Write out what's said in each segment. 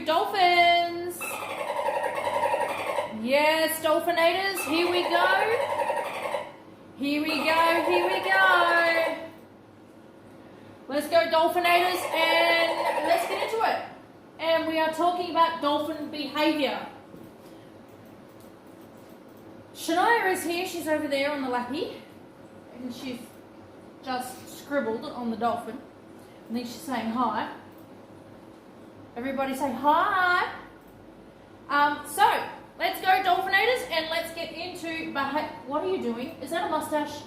dolphins. Yes, dolphinators, here we go. Here we go, here we go. Let's go, dolphinators, and let's get into it. And we are talking about dolphin behaviour. Shania is here, she's over there on the lappy, and she's just scribbled on the dolphin. I think she's saying hi. Everybody say hi. So, let's go, dolphinators, and let's get into behaviour. What are you doing? Is that a mustache?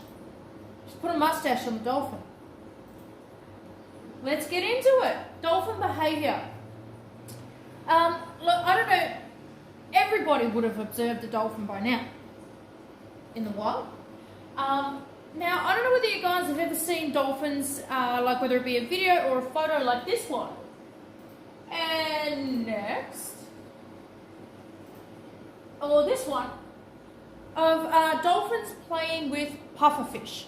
Just put a mustache on the dolphin. Let's get into it. Dolphin behaviour. Look, I don't know. Everybody would have observed a dolphin by now in the wild. Now, I don't know whether you guys have ever seen dolphins, like whether it be a video or a photo like this one. And next, or this one, of dolphins playing with pufferfish.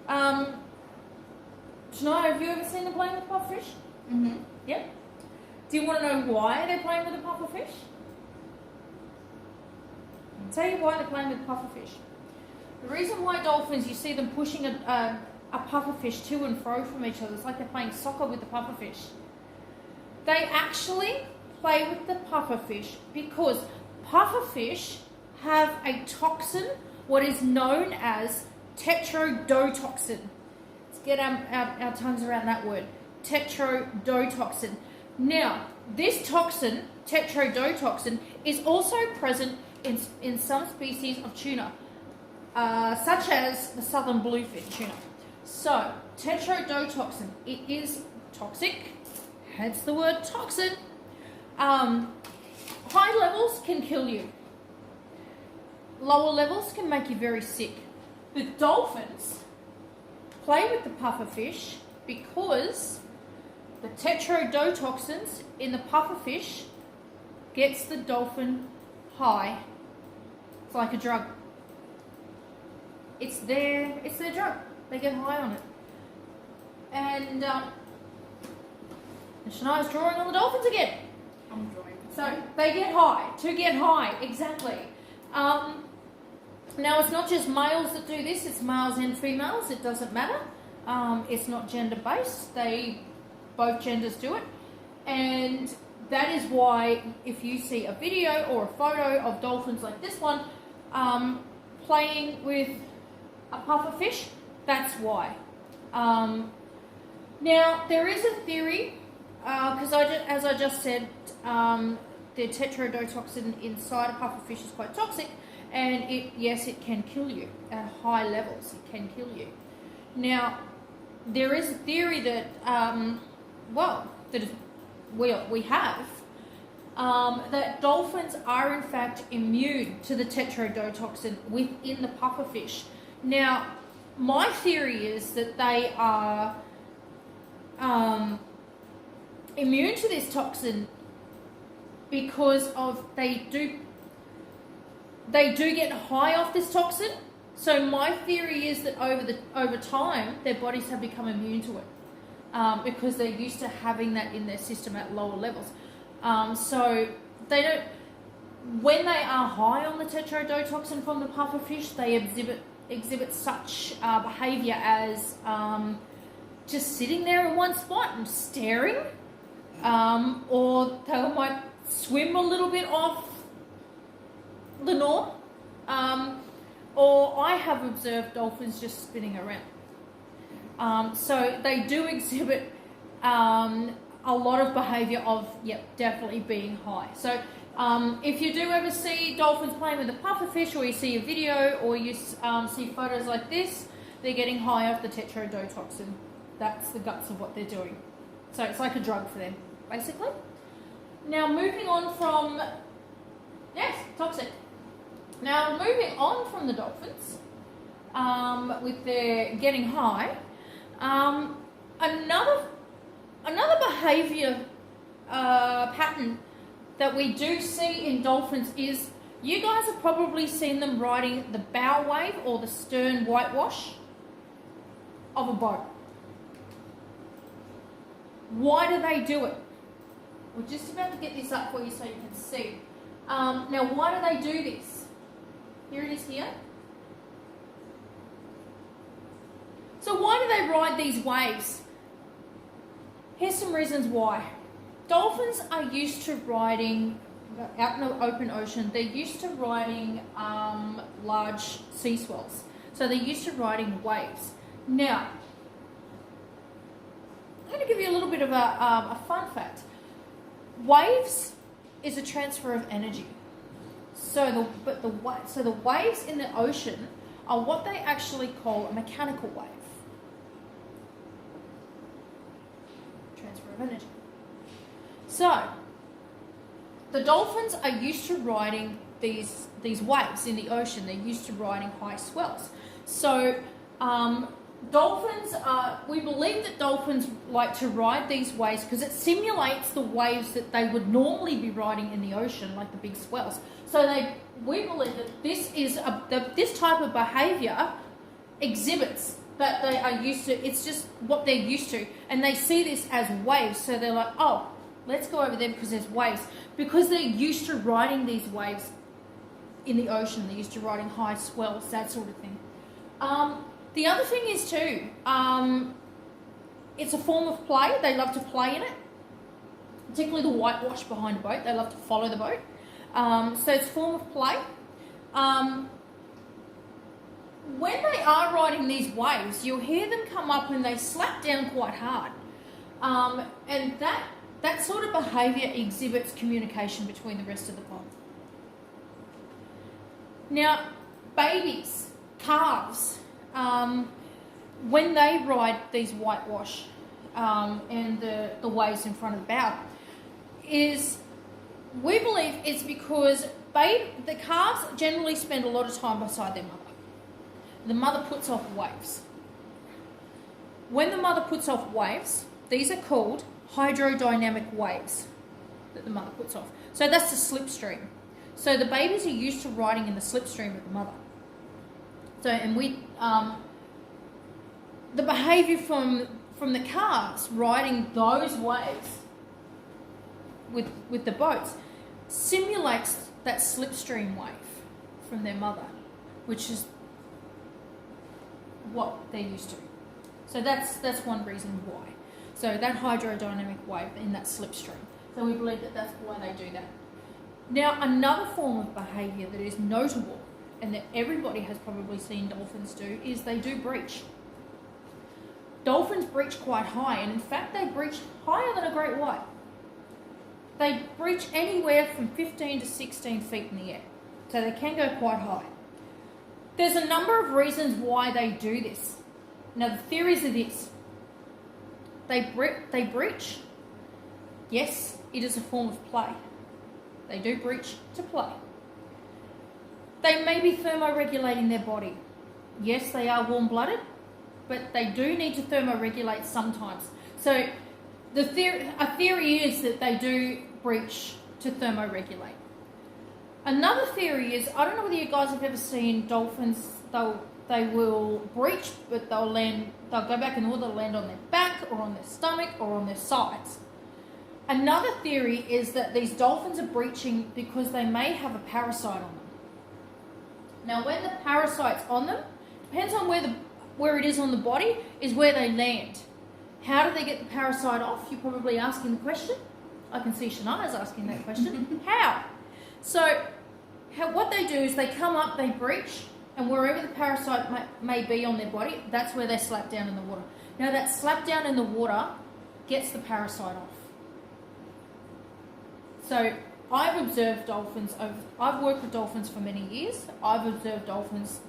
Shania, have you ever seen them playing with pufferfish? Mm-hmm. Yep. Do you want to know why they're playing with a pufferfish? I'll tell you why they're playing with pufferfish. The reason why dolphins, you see them pushing a pufferfish to and fro from each other, it's like they're playing soccer with the pufferfish. They actually play with the pufferfish because pufferfish have a toxin, what is known as tetrodotoxin. Let's get our tongues around that word. Tetrodotoxin. Now, this toxin, tetrodotoxin, is also present in some species of tuna, such as the southern bluefin tuna. So, tetrodotoxin, it is toxic, hence the word toxin. High levels can kill you. Lower levels can make you very sick. The dolphins play with the pufferfish because the tetrodotoxins in the pufferfish gets the dolphin high. It's like a drug. It's their drug. They get high on it. And Shania's drawing on the dolphins again. I'm drawing. So they get high. To get high, exactly. Now it's not just males that do this, it's males and females, it doesn't matter. It's not gender based, both genders do it. And that is why if you see a video or a photo of dolphins like this one playing with a pufferfish, that's why. Now there is a theory, because as I just said, the tetrodotoxin inside a pufferfish is quite toxic, and it can kill you at high levels. It can kill you. Now, there is a theory that, we have, that dolphins are in fact immune to the tetrodotoxin within the pufferfish. Now, my theory is that they are immune to this toxin because they do get high off this toxin. So my theory is that over time their bodies have become immune to it because they're used to having that in their system at lower levels. So they don't. When they are high on the tetrodotoxin from the pufferfish, they exhibit such behaviour as just sitting there in one spot and staring, or they might swim a little bit off the norm, or I have observed dolphins just spinning around. So they do exhibit a lot of behaviour of, definitely being high. So if you do ever see dolphins playing with a pufferfish, or you see a video, or you see photos like this, they're getting high off the tetrodotoxin. That's the guts of what they're doing. So it's like a drug for them, basically. Now moving on from, toxic. Now moving on from the dolphins, with their getting high, another behaviour pattern that we do see in dolphins is, you guys have probably seen them riding the bow wave or the stern whitewash of a boat. Why do they do it? We're just about to get this up for you so you can see. Now, why do they do this? Here it is here. So why do they ride these waves? Here's some reasons why. Dolphins are used to riding out in the open ocean. They're used to riding large sea swells. So they're used to riding waves. Now, I'm going to give you a little bit of a fun fact. Waves is a transfer of energy. So the waves in the ocean are what they actually call a mechanical wave. Transfer of energy. So the dolphins are used to riding these waves in the ocean. They're used to riding high swells. So we believe that dolphins like to ride these waves because it simulates the waves that they would normally be riding in the ocean, like the big swells. So we believe that this type of behaviour exhibits that they are used to. It's just what they're used to, and they see this as waves. So they're like, oh, let's go over there because there's waves, because they're used to riding these waves in the ocean. They're used to riding high swells, that sort of thing. The other thing is too, it's a form of play. They love to play in it, particularly the whitewash behind a boat. They love to follow the boat. So it's a form of play. When they are riding these waves, you'll hear them come up and they slap down quite hard. And that sort of behaviour exhibits communication between the rest of the pond. Now, babies, calves, when they ride these whitewash and the waves in front of the bow, we believe it's because the calves generally spend a lot of time beside their mother. The mother puts off waves. When the mother puts off waves, these are called hydrodynamic waves that the mother puts off. So that's the slipstream. So the babies are used to riding in the slipstream of the mother. So, and the behaviour from the calves riding those waves with the boats simulates that slipstream wave from their mother, which is what they're used to. So that's one reason why. So that hydrodynamic wave in that slipstream. So we believe that that's why they do that. Now, another form of behaviour that is notable and that everybody has probably seen dolphins do is they do breach. Dolphins breach quite high, and in fact they breach higher than a great white. They breach anywhere from 15 to 16 feet in the air. So they can go quite high. There's a number of reasons why they do this. Now, the theories are this. They breach. Yes, it is a form of play. They do breach to play. They may be thermoregulating their body. Yes, they are warm-blooded, but they do need to thermoregulate sometimes. So a theory is that they do breach to thermoregulate. Another theory is, I don't know whether you guys have ever seen dolphins, they will breach, but they'll go back and they'll land on their back or on their stomach or on their sides. Another theory is that these dolphins are breaching because they may have a parasite on them. Now, when the parasite's on them, depends on where it is on the body, is where they land. How do they get the parasite off? You're probably asking the question. I can see Shania's asking that question. How? So, what they do is they come up, they breach, and wherever the parasite may be on their body, that's where they slap down in the water. Now, that slap down in the water gets the parasite off. So, I've observed dolphins, I've worked with dolphins for many years. I've observed dolphins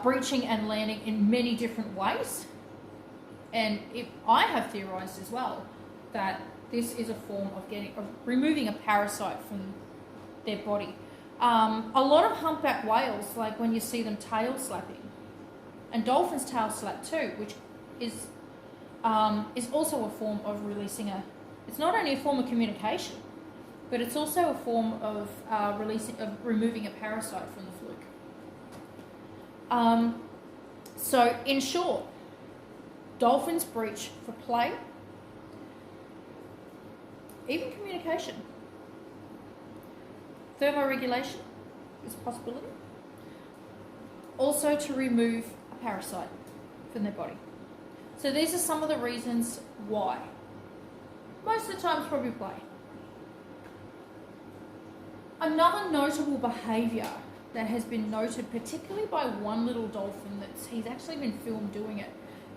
breaching and landing in many different ways. And I have theorised as well that this is a form of removing a parasite from their body. A lot of humpback whales, like when you see them tail slapping, and dolphins tail slap too, which is also a form of releasing it's not only a form of communication, but it's also a form of removing a parasite from the fluke. So in short, dolphins breach for play. even communication. Thermoregulation is a possibility. Also to remove a parasite from their body. So these are some of the reasons why. Most of the time it's probably play. Another notable behaviour that has been noted, particularly by one little dolphin, he's actually been filmed doing it.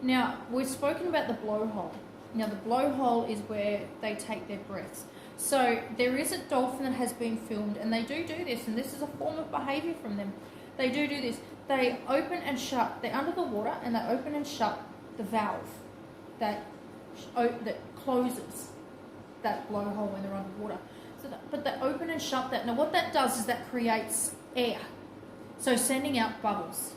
Now, we've spoken about the blowhole. Now, the blowhole is where they take their breaths. So there is a dolphin that has been filmed, and they do this, and this is a form of behaviour from them. They do this. They open and shut. They're under the water, and they open and shut the valve that closes that blowhole when they're underwater. But they open and shut that. Now, what that does is that creates air, so sending out bubbles.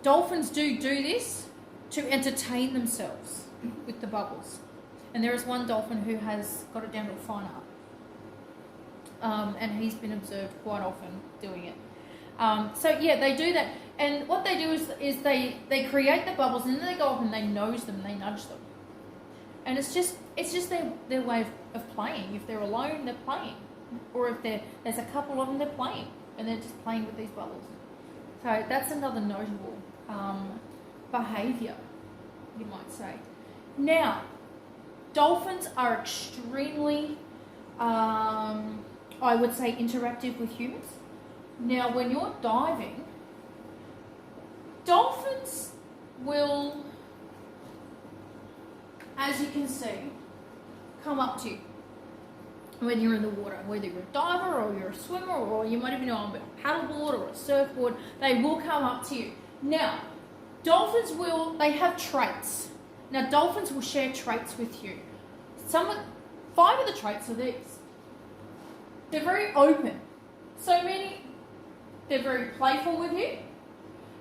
Dolphins do this to entertain themselves with the bubbles. And there is one dolphin who has got it down to a fine art. And he's been observed quite often doing it. So yeah, they do that. And what they do is they create the bubbles, and then they go up and they nose them, they nudge them. And it's just their way of playing. If they're alone, they're playing. Or if there's a couple of them, they're playing. And they're just playing with these bubbles. So that's another notable behaviour, you might say. Now, dolphins are extremely, I would say, interactive with humans. Now, when you're diving, dolphins will, as you can see, come up to you when you're in the water. Whether you're a diver or you're a swimmer, or you might even know on a paddleboard or a surfboard, they will come up to you. Now, dolphins they have traits. Now, dolphins will share traits with you. 5 of the traits are these. They're very open. So many, they're very playful with you,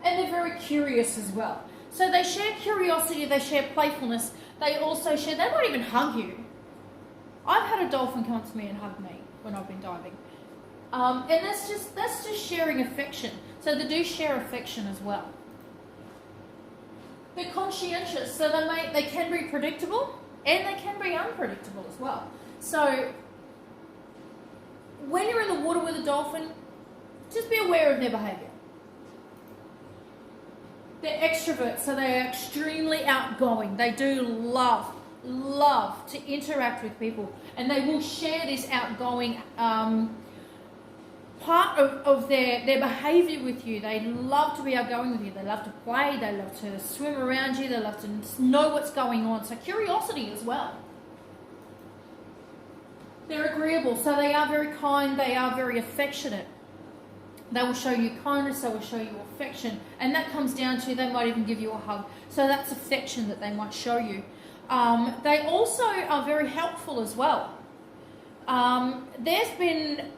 and they're very curious as well. So they share curiosity, they share playfulness, they might even hug you. I've had a dolphin come up to me and hug me when I've been diving. And that's just sharing affection. So they do share affection as well. They're conscientious, so they can be predictable and they can be unpredictable as well. So when you're in the water with a dolphin, just be aware of their behaviour. They're extroverts, so they are extremely outgoing. They do love to interact with people, and they will share this outgoing part of their behaviour with you. They love to be outgoing with you. They love to play. They love to swim around you. They love to know what's going on. So curiosity as well. They're agreeable, so they are very kind. They are very affectionate. They will show you kindness. They will show you affection, and that comes down to they might even give you a hug. So that's affection that they might show you. They also are very helpful as well. There's been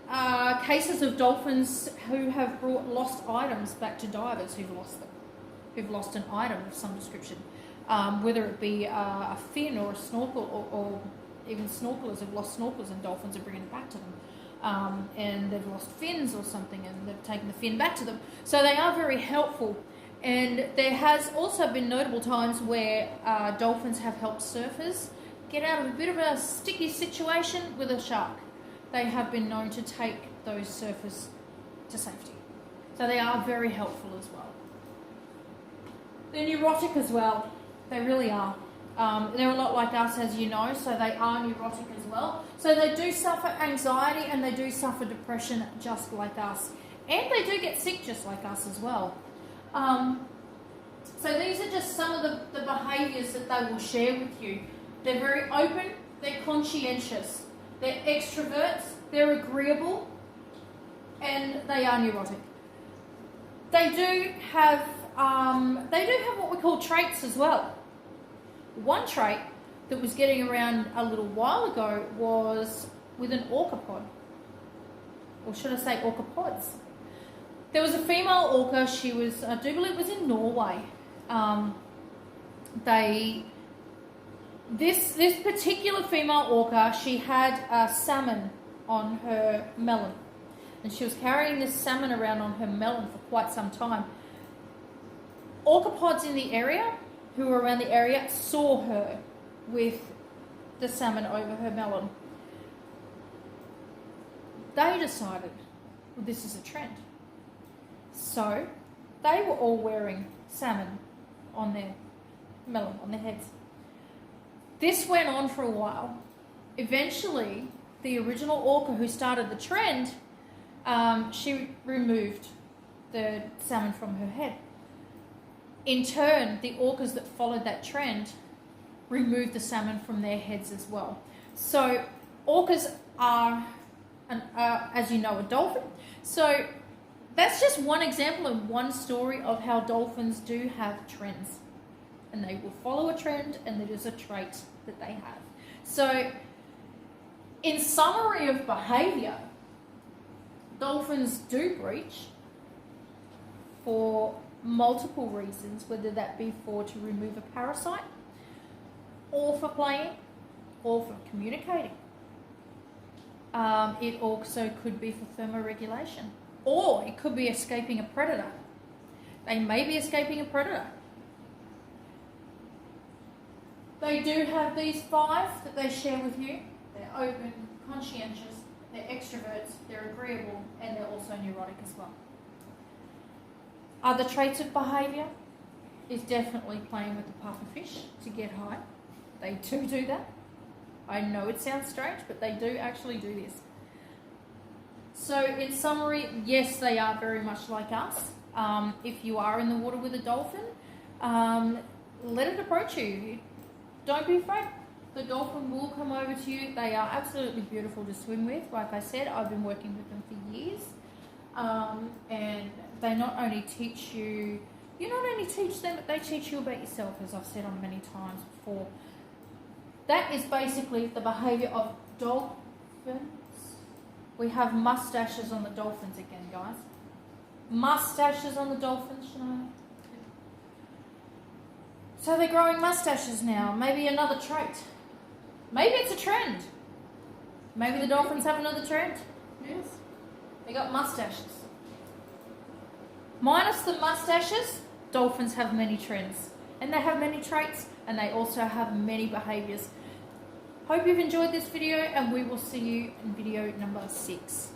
cases of dolphins who have brought lost items back to divers who've lost an item of some description, whether it be a fin or a snorkel, or even snorkelers have lost snorkels and dolphins are bringing it back to them, and they've lost fins or something and they've taken the fin back to them. So they are very helpful. And there has also been notable times where dolphins have helped surfers get out of a bit of a sticky situation with a shark. They have been known to take those surfers to safety. So they are very helpful as well. They're neurotic as well. They really are. They're a lot like us, as you know, so they are neurotic as well. So they do suffer anxiety and they do suffer depression just like us. And they do get sick just like us as well. So these are just some of the behaviours that they will share with you. They're very open, they're conscientious, they're extroverts, they're agreeable, and they are neurotic. They do have what we call traits as well. One trait that was getting around a little while ago was with an orcapod, or should I say orcapods. There was a female orca. She was, I do believe, it was in Norway. This particular female orca, she had a salmon on her melon, and she was carrying this salmon around on her melon for quite some time. Orcapods in the area, who were around the area, saw her with the salmon over her melon. They decided, well, this is a trend. So they were all wearing salmon on their melon, on their heads. This went on for a while. Eventually, the original orca who started the trend, she removed the salmon from her head. In turn, the orcas that followed that trend removed the salmon from their heads as well. So orcas are, as you know, a dolphin. So that's just one example and one story of how dolphins do have trends. And they will follow a trend, and it is a trait that they have. So in summary of behaviour, dolphins do breach for multiple reasons, whether that be to remove a parasite, or for playing, or for communicating. It also could be for thermoregulation, or it could be escaping a predator. They may be escaping a predator. They do have these 5 that they share with you. They're open, conscientious, they're extroverts, they're agreeable, and they're also neurotic as well. Other traits of behaviour is definitely playing with the pufferfish to get high. They do that. I know it sounds strange, but they do actually do this. So in summary, yes, they are very much like us. If you are in the water with a dolphin, let it approach you. Don't be afraid. The dolphin will come over to you. They are absolutely beautiful to swim with. Like I said, I've been working with them for years. And they not only teach you, you not only teach them, but they teach you about yourself, as I've said on many times before. That is basically the behaviour of dolphins. We have mustaches on the dolphins again, guys. Mustaches on the dolphins, you know. So they're growing mustaches now. Maybe another trait. Maybe it's a trend. Maybe the dolphins have another trend. Yes. They got mustaches. Minus the mustaches, dolphins have many trends. And they have many traits, and they also have many behaviours. Hope you've enjoyed this video, and we will see you in video number 6.